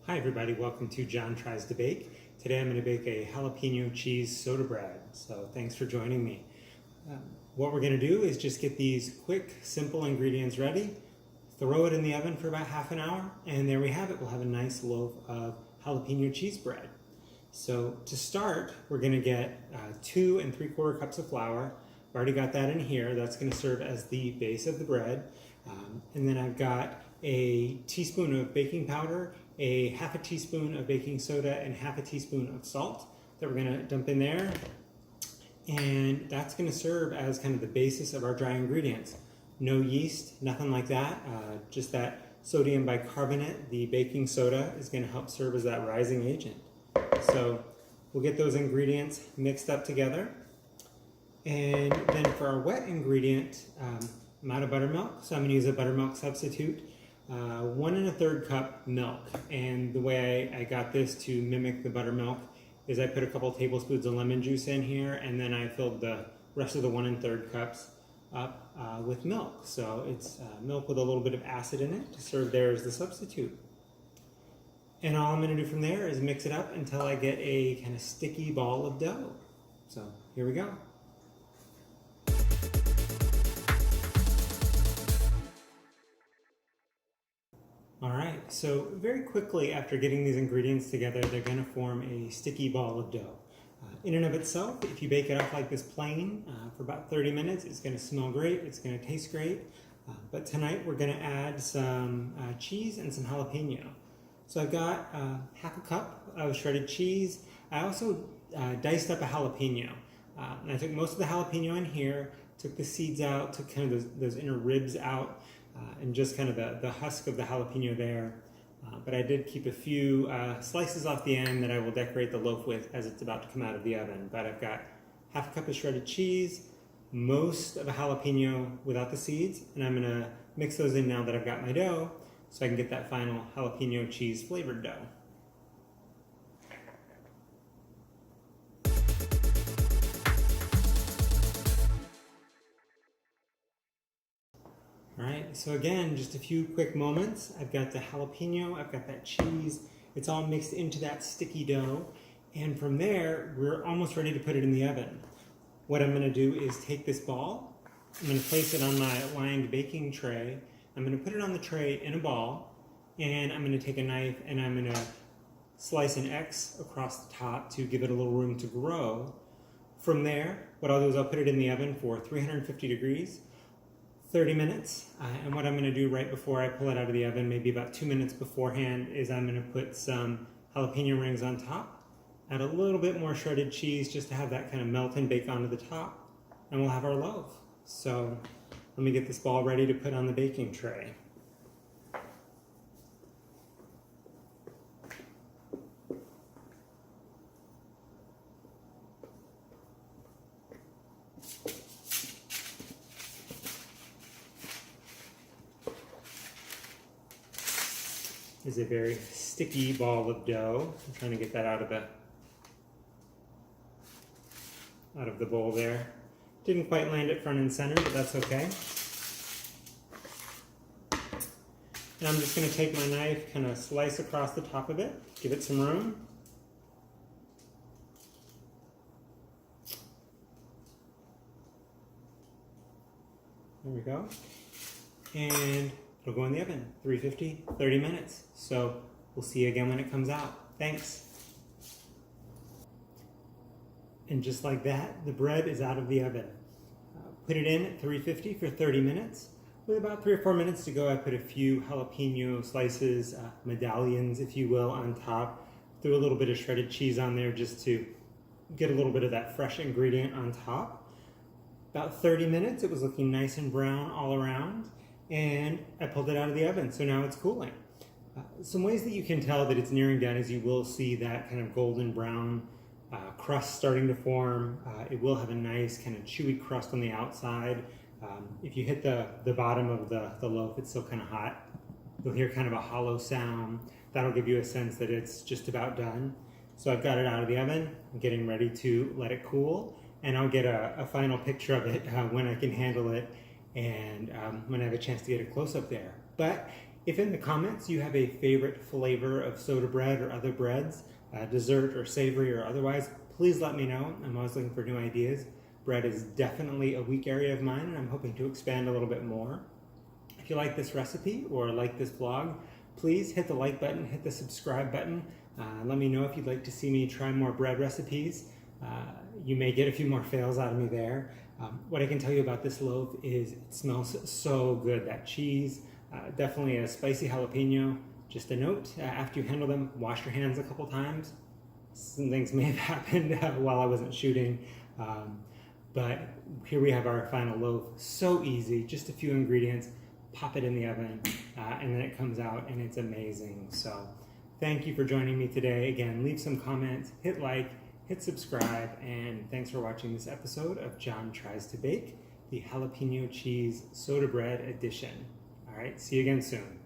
Hi everybody, welcome to John Tries to Bake. Today I'm going to bake a jalapeno cheese soda bread, so thanks for joining me. What we're going to do is just get these quick, simple ingredients ready, throw it in the oven for about half an hour, and there we have it. We'll have a nice loaf of jalapeno cheese bread. So to start, we're going to get 2 3/4 cups of flour. I've already got that in here. That's going to serve as the base of the bread. And then I've got a teaspoon of baking powder, a half a teaspoon of baking soda, and half a teaspoon of salt that we're going to dump in there. And that's going to serve as kind of the basis of our dry ingredients. No yeast, nothing like that, just that sodium bicarbonate. The baking soda is going to help serve as that rising agent. So we'll get those ingredients mixed up together. And then for our wet ingredient, I'm out of buttermilk, so I'm going to use a buttermilk substitute. 1 1/3 cup milk, and the way I got this to mimic the buttermilk is I put a couple tablespoons of lemon juice in here, and then I filled the rest of the 1 1/3 cups up with milk. So it's milk with a little bit of acid in it to serve there as the substitute. And all I'm going to do from there is mix it up until I get a kind of sticky ball of dough. So here we go. Alright, so very quickly after getting these ingredients together, they're going to form a sticky ball of dough. In and of itself, if you bake it up like this plain for about 30 minutes, it's going to smell great, it's going to taste great. But tonight we're going to add some cheese and some jalapeno. So I've got half a cup of shredded cheese. I also diced up a jalapeno. And I took most of the jalapeno in here, took the seeds out, took kind of those inner ribs out, and just kind of the husk of the jalapeno there. But I did keep a few slices off the end that I will decorate the loaf with as it's about to come out of the oven. But I've got half a cup of shredded cheese, most of a jalapeno without the seeds, and I'm going to mix those in now that I've got my dough so I can get that final jalapeno cheese flavored dough. Alright, so again, just a few quick moments. I've got the jalapeno, I've got that cheese, it's all mixed into that sticky dough, and from there, we're almost ready to put it in the oven. What I'm going to do is take this ball, I'm going to place it on my lined baking tray, I'm going to put it on the tray in a ball, and I'm going to take a knife and I'm going to slice an X across the top to give it a little room to grow. From there, what I'll do is I'll put it in the oven for 350 degrees. 30 minutes, and what I'm going to do right before I pull it out of the oven, maybe about 2 minutes beforehand, is I'm going to put some jalapeno rings on top, add a little bit more shredded cheese just to have that kind of melt and bake onto the top, and we'll have our loaf. So let me get this ball ready to put on the baking tray. Is a very sticky ball of dough. I'm trying to get that out of the bowl there. Didn't quite land it front and center, but that's okay. And I'm just going to take my knife, kind of slice across the top of it, give it some room. There we go. And it'll go in the oven, 350, 30 minutes. So we'll see you again when it comes out. Thanks. And just like that, the bread is out of the oven. Put it in at 350 for 30 minutes. With about 3 or 4 minutes to go, I put a few jalapeno slices, medallions, if you will, on top. Threw a little bit of shredded cheese on there just to get a little bit of that fresh ingredient on top. About 30 minutes, it was looking nice and brown all around. And I pulled it out of the oven, so now it's cooling. Some ways that you can tell that it's nearing done is you will see that kind of golden brown crust starting to form. It will have a nice kind of chewy crust on the outside. If you hit the bottom of the loaf, it's still kind of hot. You'll hear kind of a hollow sound. That'll give you a sense that it's just about done. So I've got it out of the oven. I'm getting ready to let it cool, and I'll get a final picture of it when I can handle it and when I have a chance to get a close-up there. But If in the comments you have a favorite flavor of soda bread or other breads, dessert or savory or otherwise, please let me know. I'm always looking for new ideas. Bread is definitely a weak area of mine, and I'm hoping to expand a little bit more. If you like this recipe or like this vlog, please hit the like button, hit the subscribe button. Let me know if you'd like to see me try more bread recipes. You may get a few more fails out of me there. What I can tell you about this loaf is it smells so good. That cheese, definitely a spicy jalapeno. Just a note, after you handle them, wash your hands a couple times. Some things may have happened while I wasn't shooting. But here we have our final loaf. So easy, just a few ingredients, pop it in the oven, and then it comes out and it's amazing. So thank you for joining me today. Again, leave some comments, hit like, hit subscribe, and thanks for watching this episode of John Tries to Bake, the Jalapeno Cheese Soda Bread Edition. All right, see you again soon.